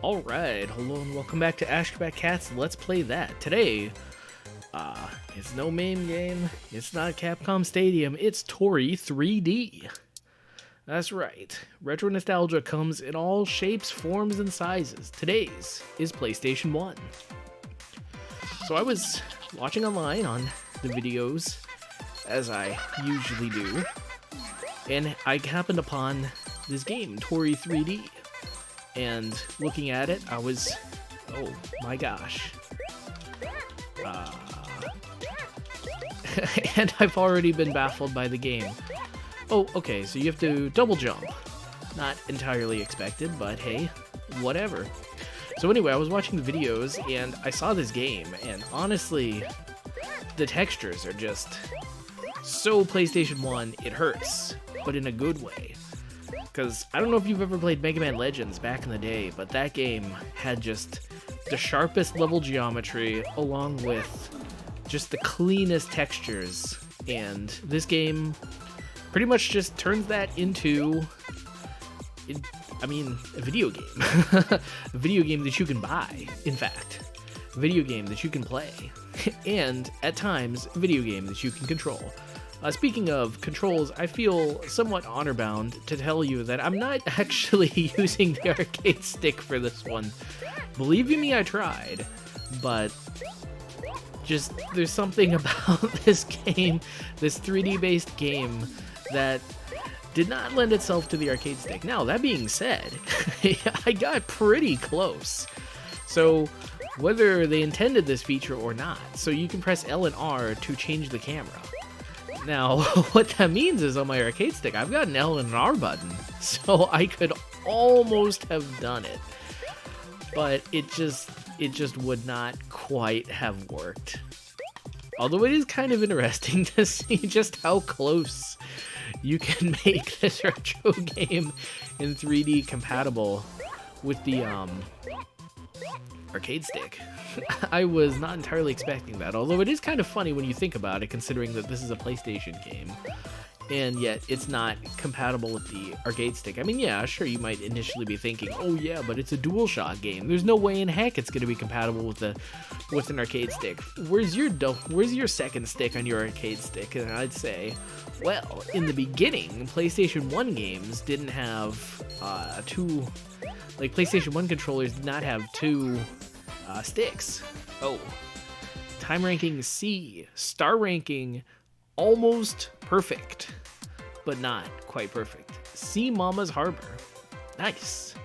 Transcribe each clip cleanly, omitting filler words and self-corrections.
Alright, hello and welcome back to Ashgabat Cat's Let's Play That. Today, it's no MAME game, it's not Capcom Stadium, it's Toree 3D. That's right, retro nostalgia comes in all shapes, forms, and sizes. Today's is PlayStation 1. So I was watching online on the videos, as I usually do, and I happened upon this game, Toree 3D. And looking at it, I was, oh my gosh. And I've already been baffled by the game. Oh, okay, so you have to double jump. Not entirely expected, but hey, whatever. So anyway, I was watching the videos, and I saw this game, and honestly, the textures are just so PlayStation 1, it hurts, but in a good way. Because I don't know if you've ever played Mega Man Legends back in the day, but that game had just the sharpest level geometry along with just the cleanest textures. And this game pretty much just turns that into, a video game. A video game that you can buy, in fact. A video game that you can play. And, at times, a video game that you can control. Speaking of controls, I feel somewhat honor-bound to tell you that I'm not actually using the arcade stick for this one. Believe you me, I tried, but just there's something about this game, this 3D-based game, that did not lend itself to the arcade stick. Now, that being said, I got pretty close. So, whether they intended this feature or not, so you can press L and R to change the camera. Now, what that means is on my arcade stick, I've got an L and an R button, so I could almost have done it, but it just would not quite have worked. Although it is kind of interesting to see just how close you can make this retro game in 3D compatible with the arcade stick. I was not entirely expecting that, although it is kind of funny when you think about it, considering that this is a PlayStation game, and yet it's not compatible with the arcade stick. I mean, yeah, sure, you might initially be thinking, oh yeah, but it's a DualShock game. There's no way in heck it's going to be compatible with an arcade stick. Where's your second stick on your arcade stick? And I'd say, well, in the beginning, PlayStation 1 games didn't have PlayStation 1 controllers did not have two sticks. Oh, time ranking C, star ranking almost perfect, but not quite perfect. C Mama's Harbor. Nice.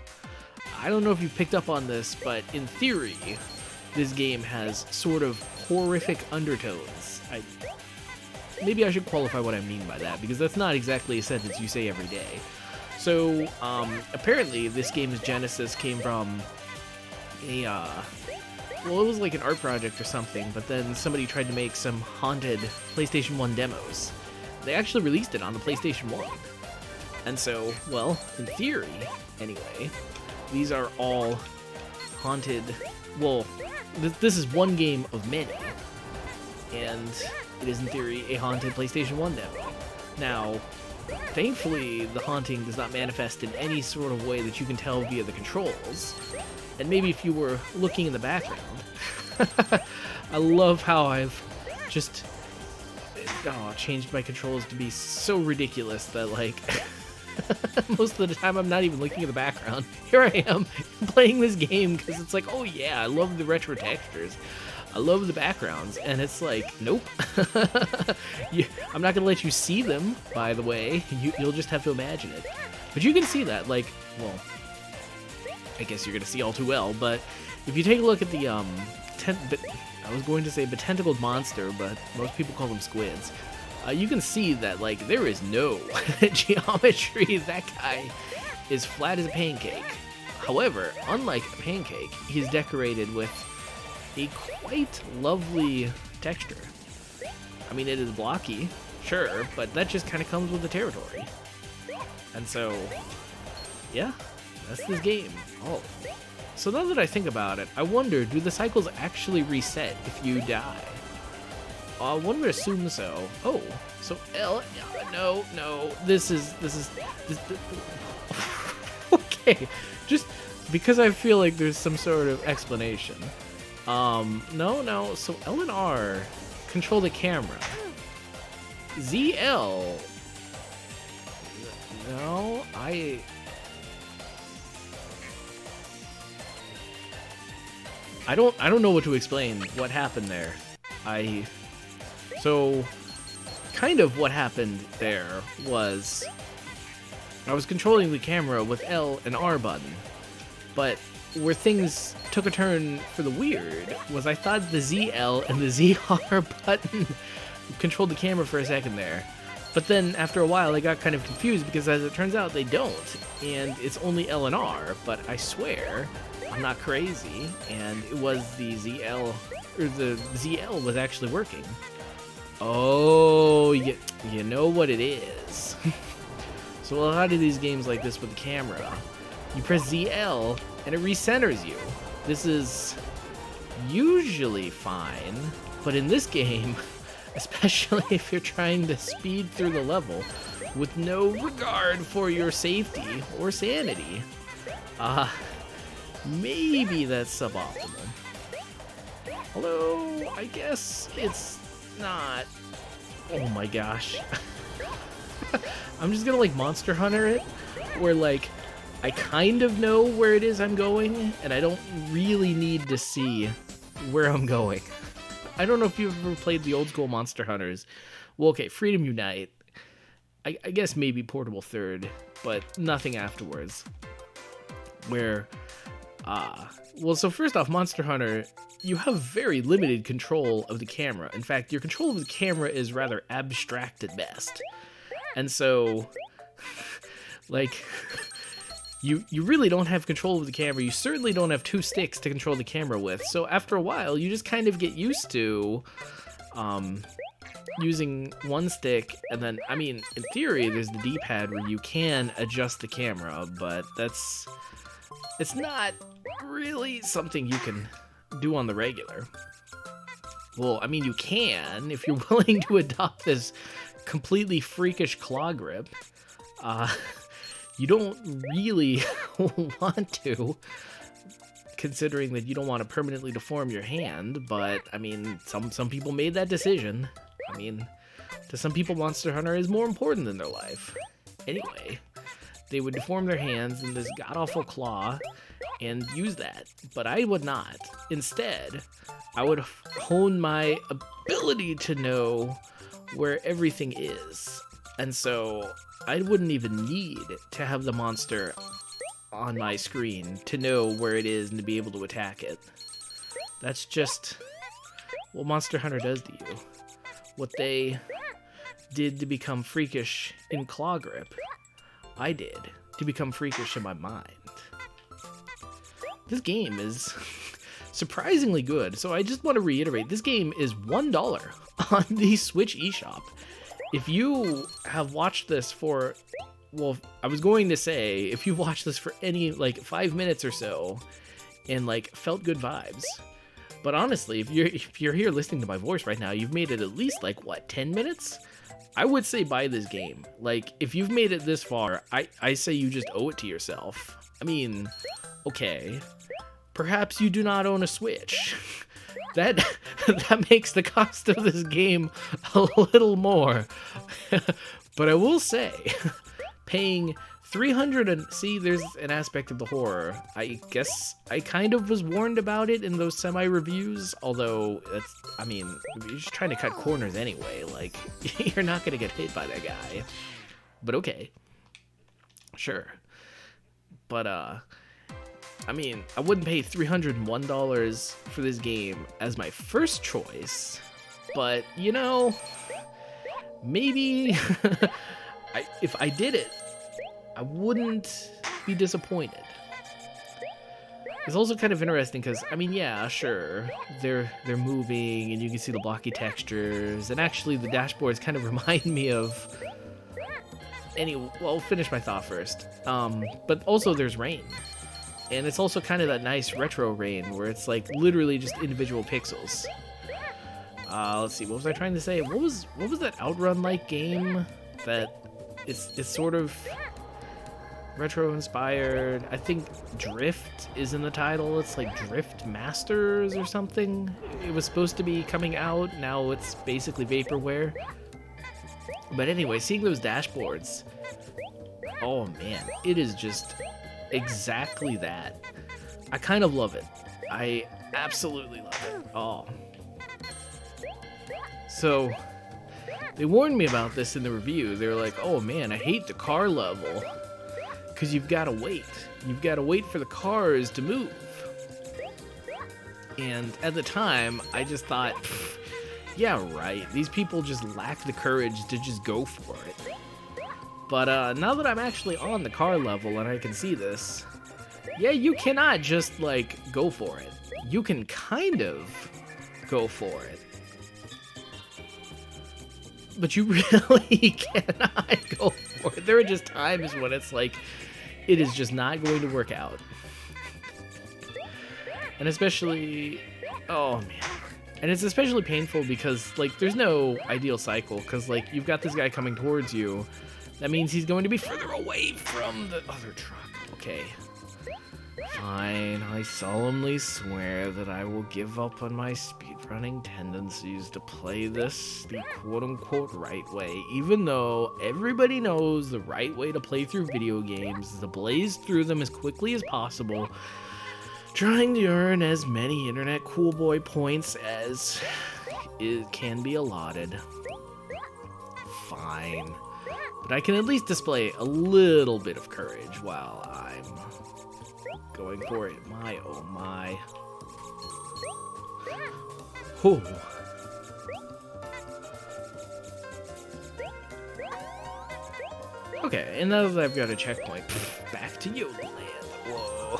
I don't know if you picked up on this, but in theory, this game has sort of horrific undertones. Maybe I should qualify what I mean by that, because that's not exactly a sentence you say every day. So, apparently this game's genesis came from it was like an art project or something, but then somebody tried to make some haunted PlayStation 1 demos. They actually released it on the PlayStation 1. And so, well, in theory, anyway, these are all haunted, well, this is one game of many, and it is in theory a haunted PlayStation 1 demo. Now, thankfully, the haunting does not manifest in any sort of way that you can tell via the controls. And maybe if you were looking in the background. I love how I've just changed my controls to be so ridiculous that, like, most of the time I'm not even looking at the background. Here I am playing this game because it's like, oh yeah, I love the retro textures. I love the backgrounds, and it's like, nope. I'm not going to let you see them, by the way. You'll just have to imagine it. But you can see that, like, well, I guess you're going to see all too well, but if you take a look at the, I was going to say tentacled monster, but most people call them squids. You can see that, like, there is no geometry. That guy is flat as a pancake. However, unlike a pancake, he's decorated with a quite lovely texture. I mean, it is blocky, sure, but that just kind of comes with the territory. And so, yeah, that's this game. Oh, so now that I think about it, I wonder, do the cycles actually reset if you die? One would assume so. Oh, so L, no, this is okay, just because I feel like there's some sort of explanation. No, so L and R control the camera. ZL... No, I don't know what to explain what happened there. So kind of what happened there was I was controlling the camera with L and R button, but where things took a turn for the weird was I thought the ZL and the ZR button controlled the camera for a second there. But then after a while I got kind of confused because as it turns out they don't, and it's only L and R, but I swear I'm not crazy, and it was the ZL, or the ZL was actually working. Oh, you know what it is. So a lot of these games like this with the camera, you press ZL and it recenters you. This is usually fine, but in this game, especially if you're trying to speed through the level with no regard for your safety or sanity, maybe that's suboptimal. Although, I guess it's not. Oh my gosh. I'm just gonna like Monster Hunter it, where like I kind of know where it is I'm going, and I don't really need to see where I'm going. I don't know if you've ever played the old school Monster Hunters. Well, okay, Freedom Unite. I guess maybe Portable Third, but nothing afterwards. Where, well, so first off, Monster Hunter, you have very limited control of the camera. In fact, your control of the camera is rather abstract at best. And so, like, you really don't have control of the camera. You certainly don't have two sticks to control the camera with. So after a while, you just kind of get used to using one stick. And then, I mean, in theory, there's the D-pad where you can adjust the camera, but it's not really something you can do on the regular. Well, I mean, you can if you're willing to adopt this completely freakish claw grip. You don't really want to, considering that you don't want to permanently deform your hand, but I mean, some people made that decision. I mean, to some people, Monster Hunter is more important than their life. Anyway, they would deform their hands in this god-awful claw and use that, but I would not. Instead, I would hone my ability to know where everything is, and so I wouldn't even need to have the monster on my screen to know where it is and to be able to attack it. That's just what Monster Hunter does to you. What they did to become freakish in claw grip, I did to become freakish in my mind. This game is surprisingly good, so I just want to reiterate, this game is $1 on the Switch eShop. If you have watched this for, well, I was going to say, if you watched this for any, like, 5 minutes or so, and, like, felt good vibes, but honestly, if you're here listening to my voice right now, you've made it at least, like, what, 10 minutes? I would say buy this game. Like, if you've made it this far, I say you just owe it to yourself. I mean, okay, perhaps you do not own a Switch. That makes the cost of this game a little more. But I will say, paying $300 and see, there's an aspect of the horror. I guess I kind of was warned about it in those semi-reviews, although that's, I mean, you're just trying to cut corners anyway. Like, you're not gonna get hit by that guy. But okay, sure. But I mean, I wouldn't pay $301 for this game as my first choice, but, you know, maybe if I did it, I wouldn't be disappointed. It's also kind of interesting because, I mean, yeah, sure, they're moving and you can see the blocky textures, and actually the dashboards kind of remind me of... Anyway, well, I'll finish my thought first. But also there's rain. And it's also kind of that nice retro rain where it's like literally just individual pixels. Let's see, what was I trying to say? What was that Outrun-like game that it's sort of Retro-inspired. I think Drift is in the title. It's like Drift Masters or something. It was supposed to be coming out. Now it's basically vaporware. But anyway, seeing those dashboards, oh man, it is just exactly that. I kind of love it. I absolutely love it. Oh. So, they warned me about this in the review. They were like, oh man, I hate the car level. Because you've got to wait. You've got to wait for the cars to move. And at the time, I just thought, yeah, right. These people just lack the courage to just go for it. But now that I'm actually on the car level and I can see this, yeah, you cannot just, like, go for it. You can kind of go for it. But you really cannot go for it. There are just times when it's like, it is just not going to work out. And especially, oh man. And it's especially painful because, like, there's no ideal cycle. Because, like, you've got this guy coming towards you. That means he's going to be further away from the other truck. Okay. Fine, I solemnly swear that I will give up on my speedrunning tendencies to play this the quote-unquote right way, even though everybody knows the right way to play through video games is to blaze through them as quickly as possible, trying to earn as many internet cool boy points as it can be allotted. Fine. But I can at least display a little bit of courage while I'm going for it. My, oh my. Oh. Okay, and now that I've got a checkpoint, back to Yoda Land.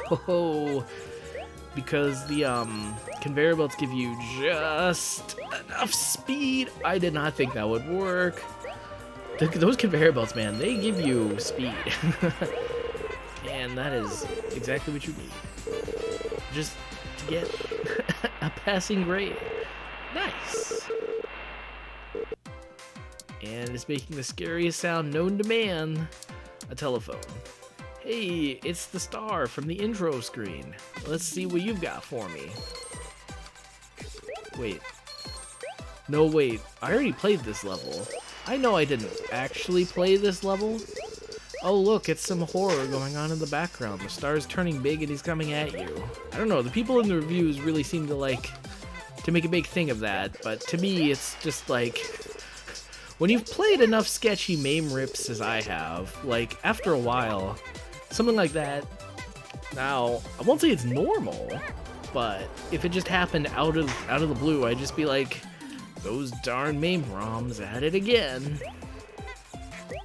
Whoa. Because the conveyor belts give you just enough speed. I did not think that would work. Those conveyor belts, man, they give you speed. And that is exactly what you need. Just to get a passing grade. Nice. And it's making the scariest sound known to man. A telephone. Hey, it's the star from the intro screen. Let's see what you've got for me. Wait. No, wait. I already played this level. I know I didn't actually play this level. Oh look, it's some horror going on in the background. The star's turning big and he's coming at you. I don't know, the people in the reviews really seem to like to make a big thing of that, but to me it's just like, when you've played enough sketchy MAME rips as I have, like after a while, something like that, now, I won't say it's normal, but if it just happened out of the blue, I'd just be like, those darn MAME ROMs at it again.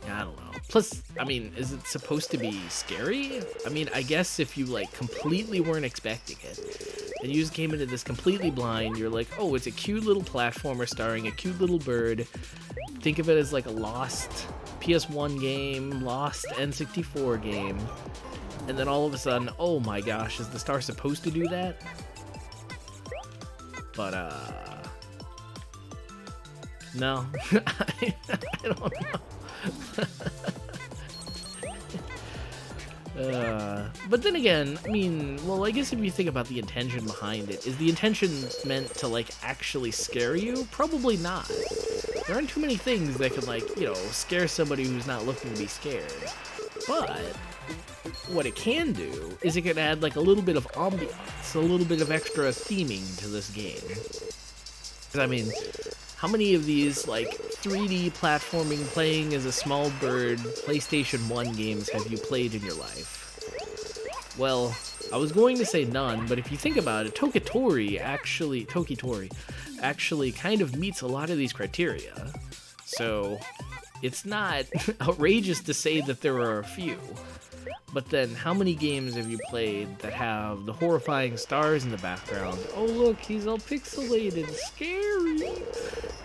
I don't know. Plus, I mean, is it supposed to be scary? I mean, I guess if you, like, completely weren't expecting it, and you just came into this completely blind, you're like, oh, it's a cute little platformer starring a cute little bird. Think of it as, like, a lost PS1 game, lost N64 game, and then all of a sudden, oh my gosh, is the star supposed to do that? But, no. I don't know. But then again, I mean, well, I guess if you think about the intention behind it, is the intention meant to, like, actually scare you? Probably not. There aren't too many things that could, like, you know, scare somebody who's not looking to be scared. But what it can do is it can add, like, a little bit of ambiance, a little bit of extra theming to this game. 'Cause, I mean, how many of these, like, 3D platforming playing as a small bird PlayStation 1 games have you played in your life? Well, I was going to say none, but if you think about it, Toree actually kind of meets a lot of these criteria. So, it's not outrageous to say that there are a few. But then, how many games have you played that have the horrifying stars in the background? Oh look, he's all pixelated, scary!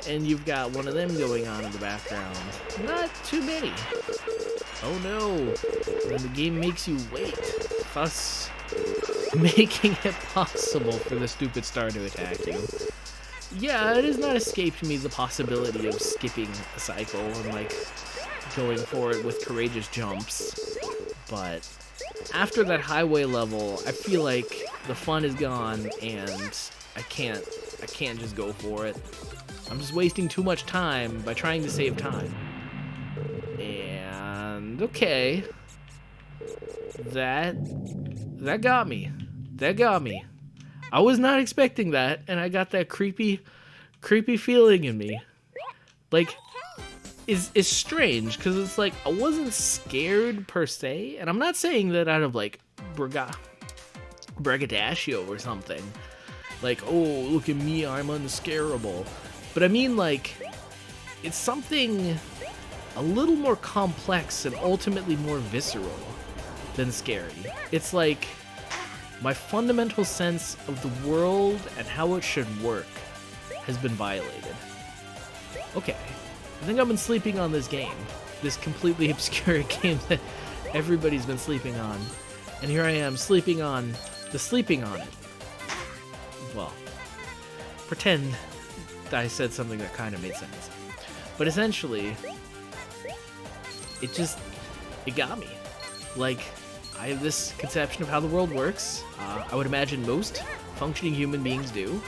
And you've got one of them going on in the background. Not too many. Oh no, when the game makes you wait, thus making it possible for the stupid star to attack you. Yeah, it has not escaped me the possibility of skipping a cycle and, like, going for it with courageous jumps. But after that highway level, I feel like the fun is gone, and I can't just go for it. I'm just wasting too much time by trying to save time. And okay, that got me. That got me. I was not expecting that, and I got that creepy feeling in me. Like, it's strange, because it's like, I wasn't scared per se, and I'm not saying that out of, like, braggadocio or something. Like, oh, look at me, I'm unscarable. But I mean, like, it's something a little more complex and ultimately more visceral than scary. It's like, my fundamental sense of the world and how it should work has been violated. Okay, I think I've been sleeping on this game. This completely obscure game that everybody's been sleeping on. And here I am, sleeping on it. Well, pretend that I said something that kind of made sense. But essentially, it got me. Like, I have this conception of how the world works. I would imagine most functioning human beings do.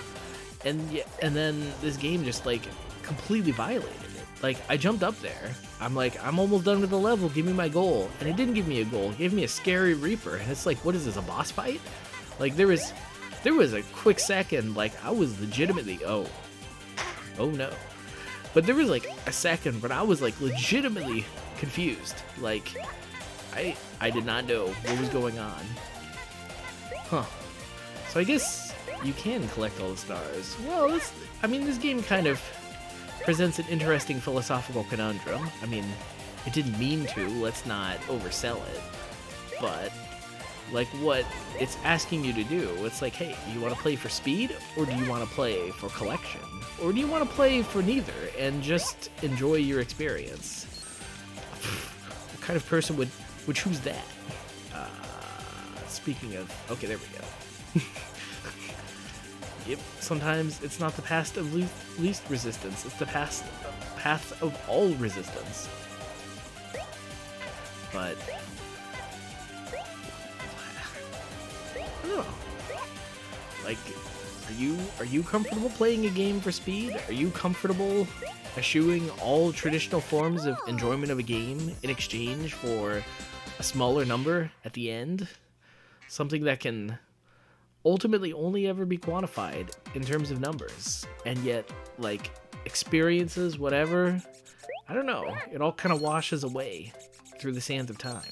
And then this game just, like, completely violated it. Like, I jumped up there. I'm like, I'm almost done with the level. Give me my goal. And it didn't give me a goal. It gave me a scary Reaper. And it's like, what is this, a boss fight? Like, there was a quick second, like, I was legitimately, oh no. But there was, like, a second when I was, like, legitimately confused. Like, I did not know what was going on. Huh. So I guess you can collect all the stars. Well, this game kind of presents an interesting philosophical conundrum. I mean, it didn't mean to, let's not oversell it. But, like, what it's asking you to do, it's like, hey, do you want to play for speed, or do you want to play for collection? Or do you want to play for neither, and just enjoy your experience? What kind of person would choose that? Speaking of, okay, there we go. Yep, sometimes it's not the path of least resistance, it's the path of all resistance. But I don't know. Like, are you comfortable playing a game for speed? Are you comfortable eschewing all traditional forms of enjoyment of a game in exchange for a smaller number at the end? Something that can ultimately only ever be quantified in terms of numbers, and yet, like, experiences, whatever, I don't know, it all kind of washes away through the sands of time.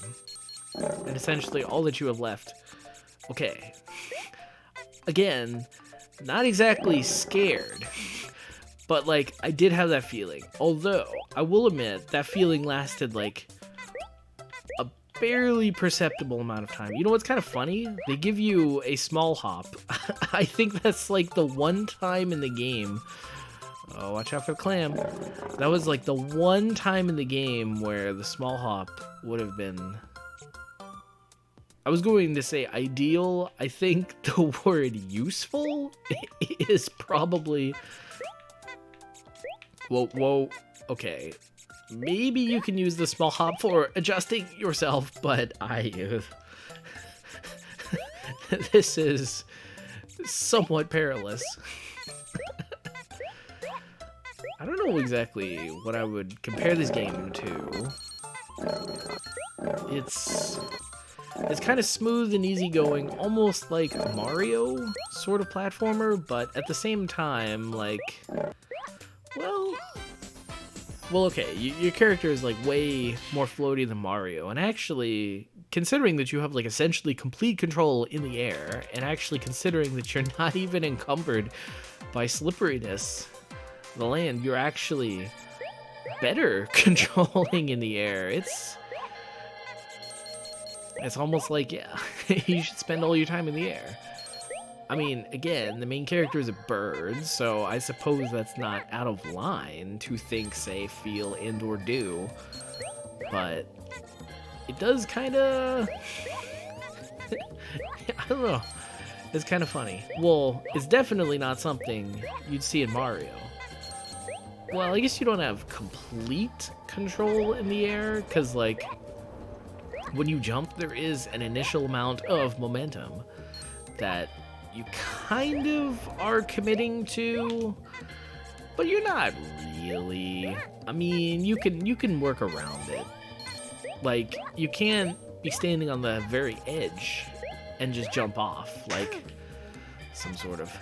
And essentially all that you have left, okay, again, not exactly scared, but, like, I did have that feeling. Although, I will admit, that feeling lasted, like, a barely perceptible amount of time. You know what's kind of funny? They give you a small hop. I think that's, like, the one time in the game. Oh, watch out for the clam. That was, like, the one time in the game where the small hop would have been... I was going to say ideal. I think the word useful is probably... Whoa, okay. Maybe you can use the small hop for adjusting yourself, but this is somewhat perilous. I don't know exactly what I would compare this game to. It's kind of smooth and easygoing, almost like a Mario sort of platformer, but at the same time, like, well, okay, your character is, like, way more floaty than Mario, and actually, considering that you have, like, essentially complete control in the air, and actually considering that you're not even encumbered by slipperiness of the land, you're actually better controlling in the air. It's almost like, yeah, you should spend all your time in the air. I mean, again, the main character is a bird, so I suppose that's not out of line to think, say, feel, and or do. But it does kind of... I don't know. It's kind of funny. Well, it's definitely not something you'd see in Mario. Well, I guess you don't have complete control in the air, because, like, when you jump, there is an initial amount of momentum that you kind of are committing to, but you're not really. I mean, you can work around it. Like, you can't be standing on the very edge and just jump off like some sort of,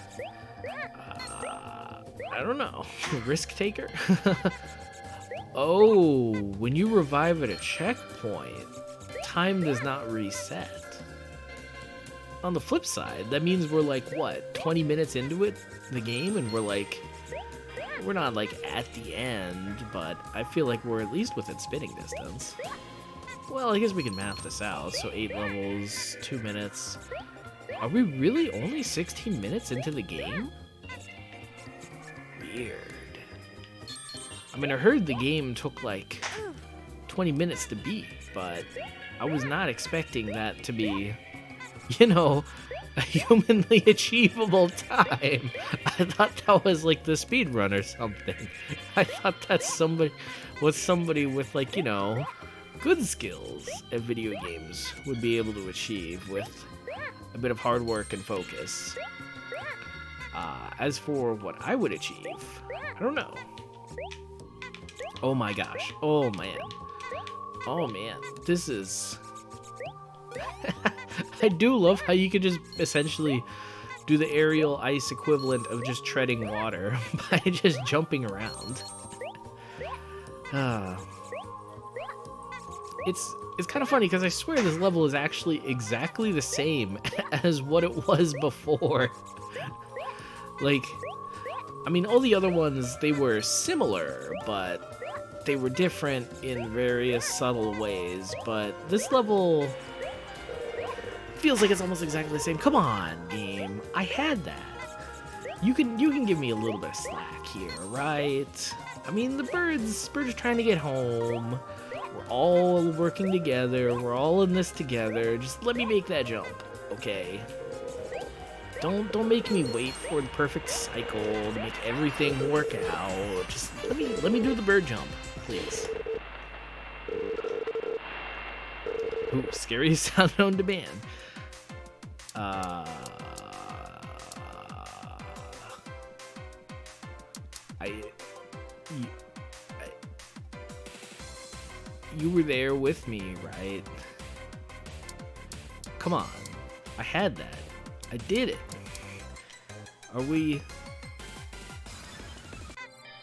I don't know, risk taker? Oh, when you revive at a checkpoint, time does not reset. On the flip side, that means we're like, what, 20 minutes into it, the game, and we're not like at the end, but I feel like we're at least within spitting distance. Well, I guess we can map this out. So 8 levels, 2 minutes. Are we really only 16 minutes into the game? Weird. I mean, I heard the game took like 20 minutes to beat, but I was not expecting that to be, you know, a humanly achievable time. I thought that was like the speed run or something. I thought that somebody with, like, you know, good skills at video games would be able to achieve with a bit of hard work and focus. As for what I would achieve, I don't know. Oh my gosh. Oh man. Oh man. This is... I do love how you can just essentially do the aerial ice equivalent of just treading water by just jumping around. It's kind of funny because I swear this level is actually exactly the same as what it was before. Like, I mean, all the other ones, they were similar, but they were different in various subtle ways. But this level feels like it's almost exactly the same. Come on, game. I had that. You can give me a little bit of slack here, right? I mean, the birds are trying to get home. We're all working together. We're all in this together. Just let me make that jump, okay? Don't make me wait for the perfect cycle to make everything work out. Just let me do the bird jump, please. Ooh, scariest sound known to man. You were there with me, right? Come on. I had that. I did it. Are we...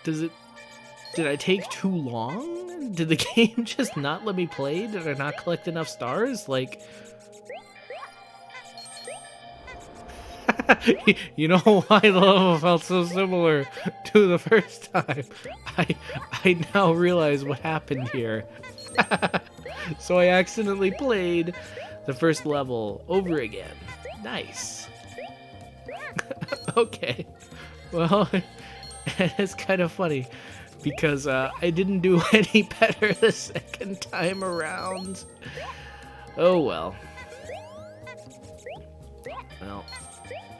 Did I take too long? Did the game just not let me play? Did I not collect enough stars? Like... You know why the level felt so similar to the first time? I now realize what happened here. So I accidentally played the first level over again. Nice. Okay. Well, it's kind of funny because I didn't do any better the second time around. Oh well. Well,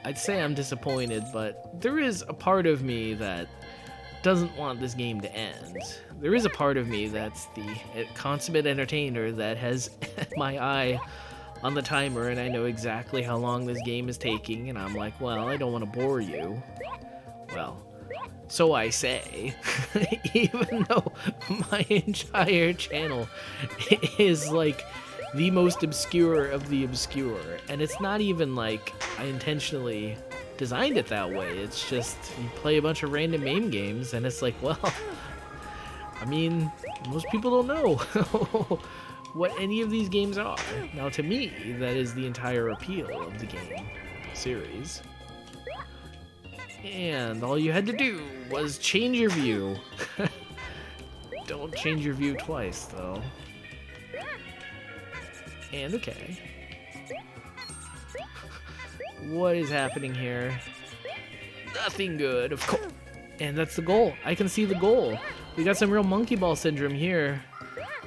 I'd say I'm disappointed, but there is a part of me that doesn't want this game to end. There is a part of me that's the consummate entertainer that has my eye on the timer, and I know exactly how long this game is taking, and I'm like, well, I don't want to bore you. Well, so I say, even though my entire channel is like the most obscure of the obscure, and it's not even like I intentionally designed it that way. It's just you play a bunch of random MAME games, and it's like, well, I mean, most people don't know what any of these games are. Now, to me, that is the entire appeal of the game series. And all you had to do was change your view. Don't change your view twice, though. And okay. What is happening here? Nothing good, of course. And that's the goal. I can see the goal. We got some real monkey ball syndrome here,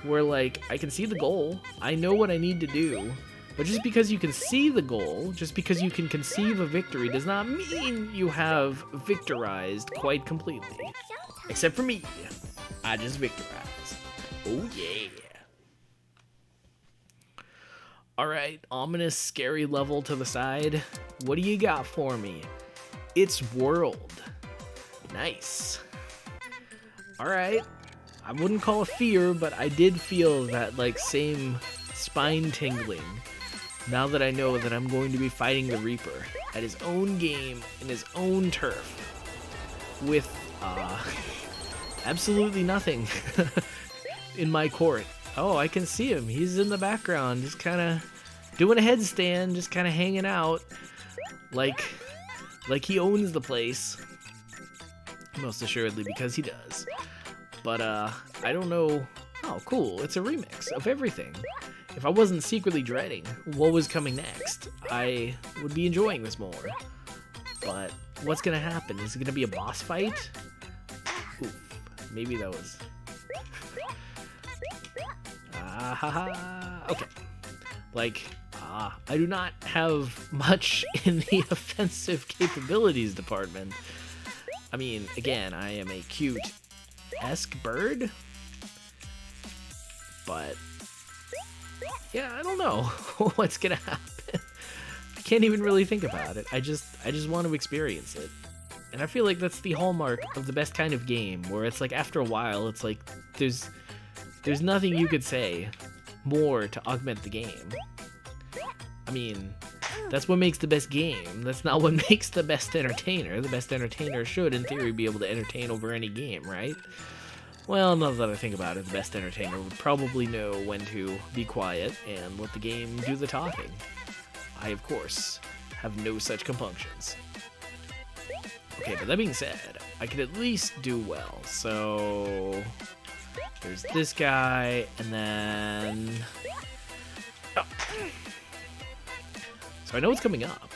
where like I can see the goal. I know what I need to do. But just because you can see the goal, just because you can conceive a victory, does not mean you have victorized quite completely. Except for me. I just victorized. Oh yeah. Alright, ominous, scary level to the side. What do you got for me? It's World. Nice. Alright. I wouldn't call it fear, but I did feel that, like, same spine tingling now that I know that I'm going to be fighting the Reaper at his own game in his own turf with absolutely nothing in my court. Oh, I can see him. He's in the background, just kind of doing a headstand, just kind of hanging out like he owns the place. Most assuredly, because he does. But, I don't know. Oh, cool. It's a remix of everything. If I wasn't secretly dreading what was coming next, I would be enjoying this more. But what's gonna happen? Is it gonna be a boss fight? Oof. Maybe that was... Okay. Like, I do not have much in the offensive capabilities department. I mean, again, I am a cute-esque bird, but yeah, I don't know what's gonna happen. I can't even really think about it. I just want to experience it, and I feel like that's the hallmark of the best kind of game, where it's like after a while, it's like there's nothing you could say more to augment the game. I mean, that's what makes the best game. That's not what makes the best entertainer. The best entertainer should, in theory, be able to entertain over any game, right? Well, now that I think about it, the best entertainer would probably know when to be quiet and let the game do the talking. I, of course, have no such compunctions. Okay, but that being said, I could at least do well. So there's this guy, and then... Oh. So I know it's coming up,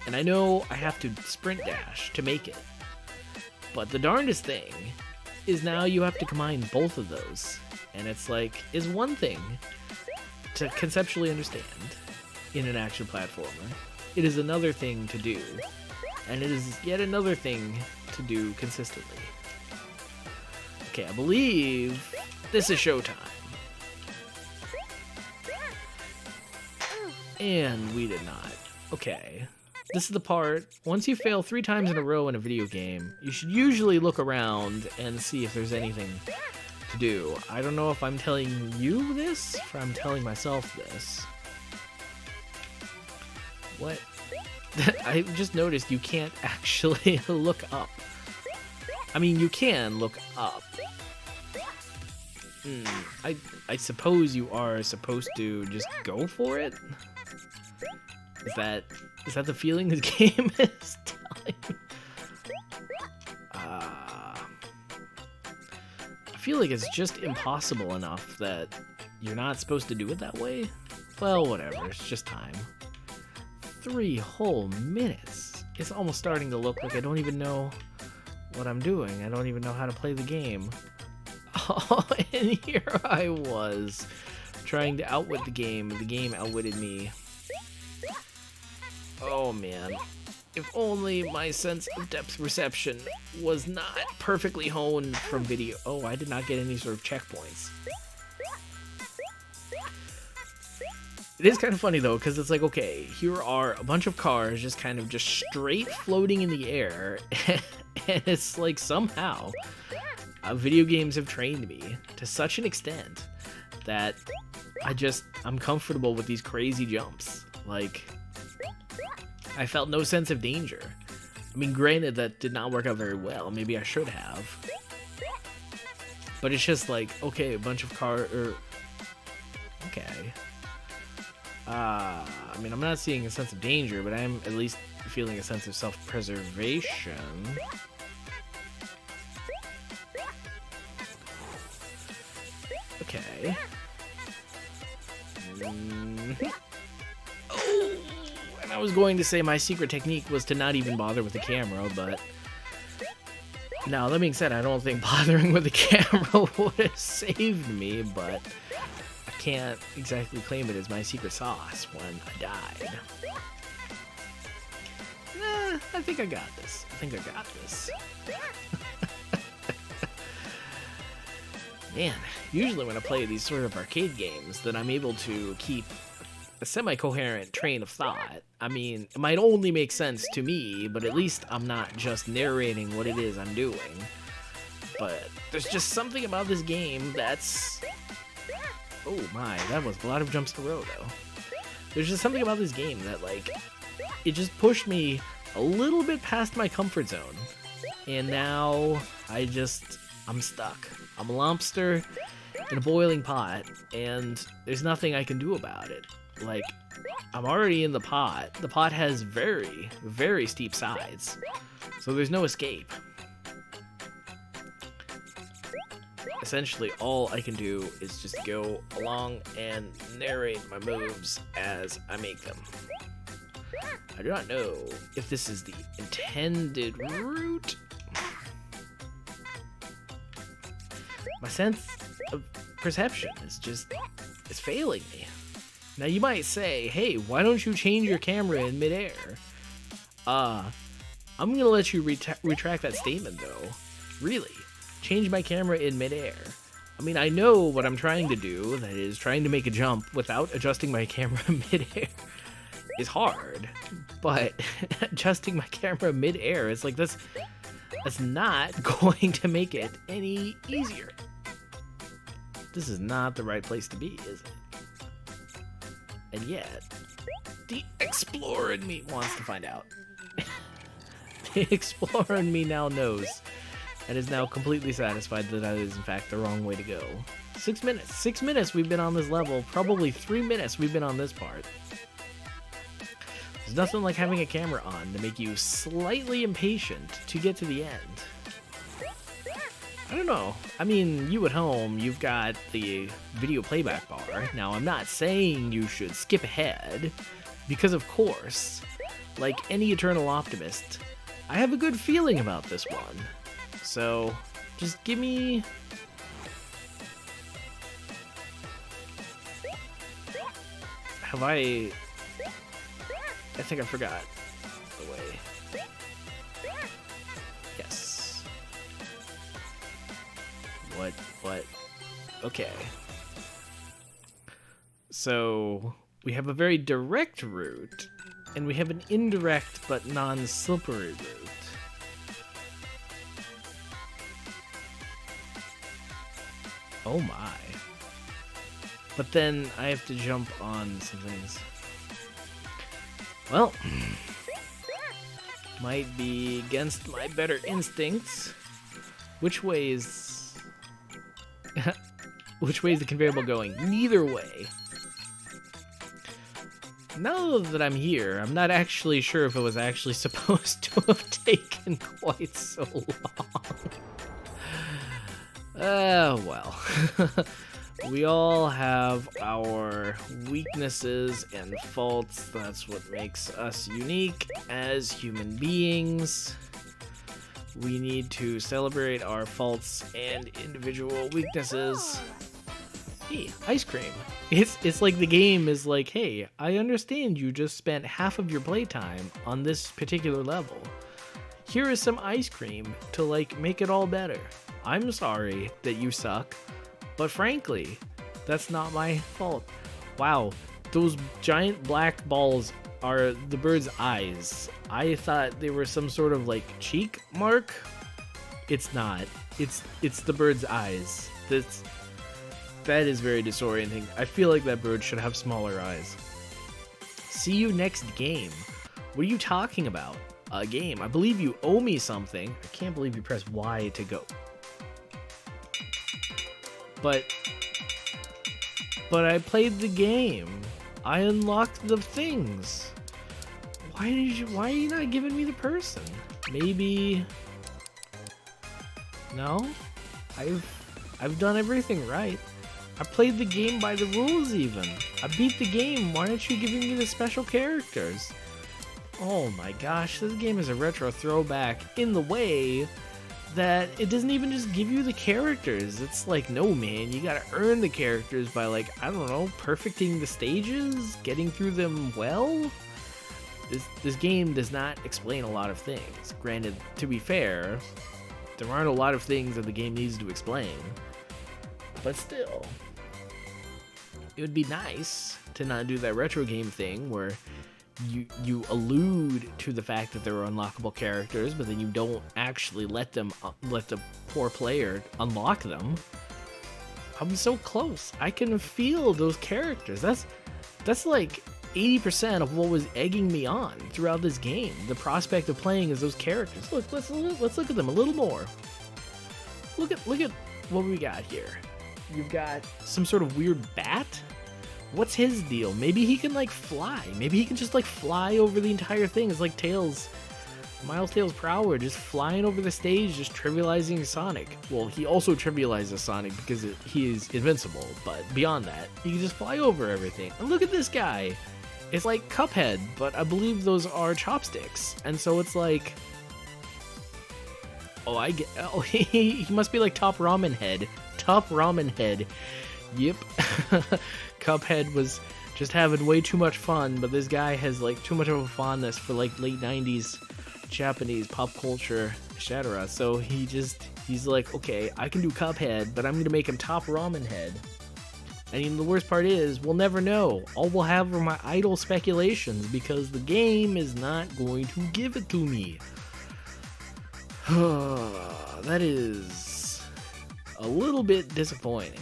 and I know I have to sprint dash to make it. But the darndest thing is now you have to combine both of those. And it's like, is one thing to conceptually understand in an action platformer. It is another thing to do. And it is yet another thing to do consistently. Okay, I believe this is showtime. And we did not. Okay. This is the part, once you fail 3 times in a row in a video game, you should usually look around and see if there's anything to do. I don't know if I'm telling you this, or I'm telling myself this. What? I just noticed you can't actually look up. I mean, you can look up. I suppose you are supposed to just go for it? Is that the feeling this game is telling me? I feel like it's just impossible enough that you're not supposed to do it that way. Well, whatever, it's just time. 3 whole minutes. It's almost starting to look like I don't even know what I'm doing. I don't even know how to play the game. Oh, and here I was, trying to outwit the game outwitted me. Oh man, if only my sense of depth perception was not perfectly honed from video. Oh, I did not get any sort of checkpoints. It is kind of funny though, because it's like, okay, here are a bunch of cars just kind of just straight floating in the air, and it's like somehow video games have trained me to such an extent that I'm comfortable with these crazy jumps. Like, I felt no sense of danger. I mean, granted, that did not work out very well. Maybe I should have. But it's just like, okay, a bunch of okay. I mean, I'm not seeing a sense of danger, but I'm at least feeling a sense of self-preservation. Okay. Oh, and I was going to say my secret technique was to not even bother with the camera, but now that being said, I don't think bothering with the camera would have saved me, but I can't exactly claim it as my secret sauce when I died. I think I got this. Man, usually when I play these sort of arcade games, then I'm able to keep a semi-coherent train of thought. I mean, it might only make sense to me, but at least I'm not just narrating what it is I'm doing. But there's just something about this game that's... Oh my, that was a lot of jumps in a row, though. There's just something about this game that, like, it just pushed me a little bit past my comfort zone. And now I'm stuck. I'm a lobster in a boiling pot, and there's nothing I can do about it. Like, I'm already in the pot. The pot has very, very steep sides, so there's no escape. Essentially, all I can do is just go along and narrate my moves as I make them. I do not know if this is the intended route. My sense of perception is failing me. Now you might say, hey, why don't you change your camera in midair? I'm gonna let you retract that statement though. Really, change my camera in midair. I mean, I know what I'm trying to do, that is trying to make a jump without adjusting my camera midair is hard, but adjusting my camera midair is like that's not going to make it any easier. This is not the right place to be, is it? And yet, the explorer in me wants to find out. The explorer in me now knows and is now completely satisfied that that is in fact the wrong way to go. 6 minutes. 6 minutes we've been on this level. Probably 3 minutes we've been on this part. There's nothing like having a camera on to make you slightly impatient to get to the end. I don't know. I mean, you at home, you've got the video playback bar. Now, I'm not saying you should skip ahead, because of course, like any eternal optimist, I have a good feeling about this one. So, just give me... Have I think I forgot the way. Yes. What? Okay. So, we have a very direct route, and we have an indirect but non-slippery route. Oh my. But then I have to jump on some things. Well, might be against my better instincts. Which way is the conveyor belt going? Neither way. Now that I'm here, I'm not actually sure if it was actually supposed to have taken quite so long. Well. We all have our weaknesses and faults. That's what makes us unique as human beings. We need to celebrate our faults and individual weaknesses. Hey, ice cream. It's like the game is like, hey, I understand you just spent half of your playtime on this particular level. Here is some ice cream to like make it all better. I'm sorry that you suck. But frankly, that's not my fault. Wow, those giant black balls are the bird's eyes. I thought they were some sort of like cheek mark. It's not. It's the bird's eyes. That is very disorienting. I feel like that bird should have smaller eyes. See you next game. What are you talking about? A game. I believe you owe me something. I can't believe you pressed Y to go. But I played the game. I unlocked the things. Why are you not giving me the person? Maybe... No? I've done everything right. I played the game by the rules even. I beat the game. Why aren't you giving me the special characters? Oh my gosh, this game is a retro throwback in the way that it doesn't even just give you the characters. It's like, no man, you gotta earn the characters by like, I don't know, perfecting the stages, getting through them well. This game does not explain a lot of things. Granted, to be fair, there aren't a lot of things that the game needs to explain. But still, it would be nice to not do that retro game thing where you allude to the fact that there are unlockable characters, but then you don't actually let the poor player unlock them. I'm so close. I can feel those characters. That's like 80% of what was egging me on throughout this game. The prospect of playing as those characters. Look, let's look at them a little more. Look at what we got here. You've got some sort of weird bat. What's his deal? Maybe he can like fly. Maybe he can just like fly over the entire thing. It's like Tails, Miles Tails Prower, just flying over the stage, just trivializing Sonic. Well, he also trivializes Sonic because he is invincible, but beyond that, he can just fly over everything. And look at this guy. It's like Cuphead, but I believe those are chopsticks. And so it's like, he must be like Top Ramen Head. Top Ramen Head. Yep. Cuphead was just having way too much fun, but this guy has like too much of a fondness for like late 90s Japanese pop culture, etc. So he's like, okay, I can do Cuphead, but I'm gonna make him Top Ramen Head. And the worst part is, we'll never know. All we'll have are my idle speculations because the game is not going to give it to me. That is a little bit disappointing.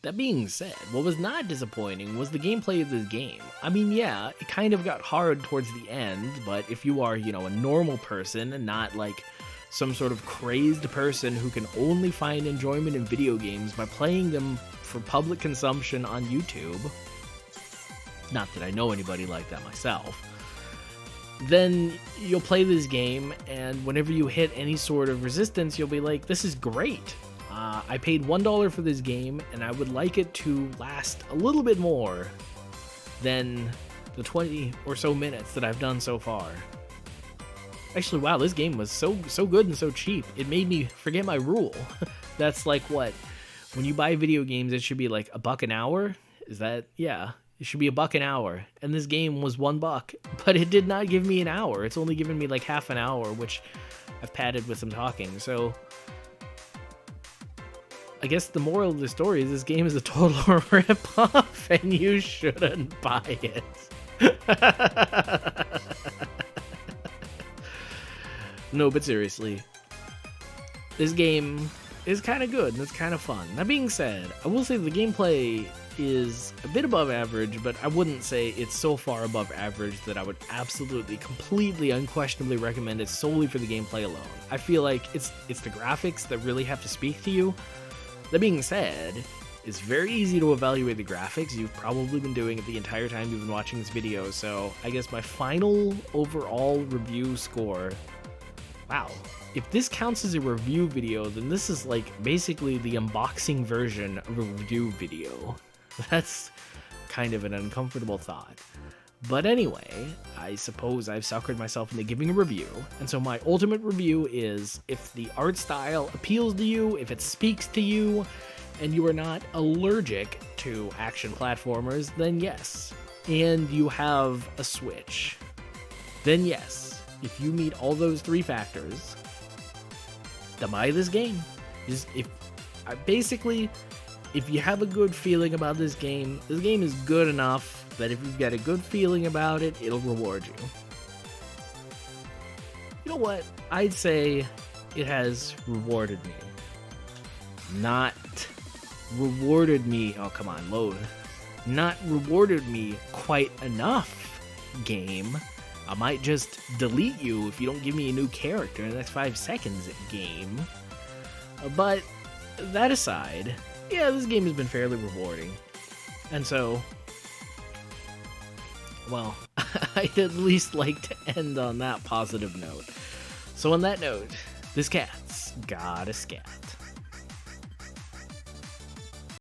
That being said, what was not disappointing was the gameplay of this game. I mean, yeah, it kind of got hard towards the end, but if you are, a normal person and not like some sort of crazed person who can only find enjoyment in video games by playing them for public consumption on YouTube, not that I know anybody like that myself, then you'll play this game, and whenever you hit any sort of resistance, you'll be like, this is great. I paid $1 for this game, and I would like it to last a little bit more than the 20 or so minutes that I've done so far. Actually, wow, this game was so good and so cheap. It made me forget my rule. That's like what? When you buy video games, it should be like $1 an hour? Is that? Yeah, it should be $1 an hour. And this game was $1, but it did not give me an hour. It's only given me like half an hour, which I've padded with some talking. So I guess the moral of the story is this game is a total rip-off, and you shouldn't buy it. No, but seriously, this game is kind of good and it's kind of fun. That being said, I will say the gameplay is a bit above average, but I wouldn't say it's so far above average that I would absolutely, completely, unquestionably recommend it solely for the gameplay alone. I feel like it's the graphics that really have to speak to you. That being said, it's very easy to evaluate the graphics. You've probably been doing it the entire time you've been watching this video, so I guess my final overall review score... Wow, if this counts as a review video, then this is like basically the unboxing version of a review video. That's kind of an uncomfortable thought. But anyway, I suppose I've suckered myself into giving a review, and so my ultimate review is if the art style appeals to you, if it speaks to you, and you are not allergic to action platformers, then yes. And you have a Switch, then yes. If you meet all those three factors, then buy this game. If you have a good feeling about this game is good enough that if you've got a good feeling about it, it'll reward you. You know what? I'd say it has rewarded me. Not rewarded me. Oh, come on, load. Not rewarded me quite enough, game. I might just delete you if you don't give me a new character in the next 5 seconds, game. But that aside, yeah, this game has been fairly rewarding. And so, well, I'd at least like to end on that positive note. So on that note, this cat's got a scat.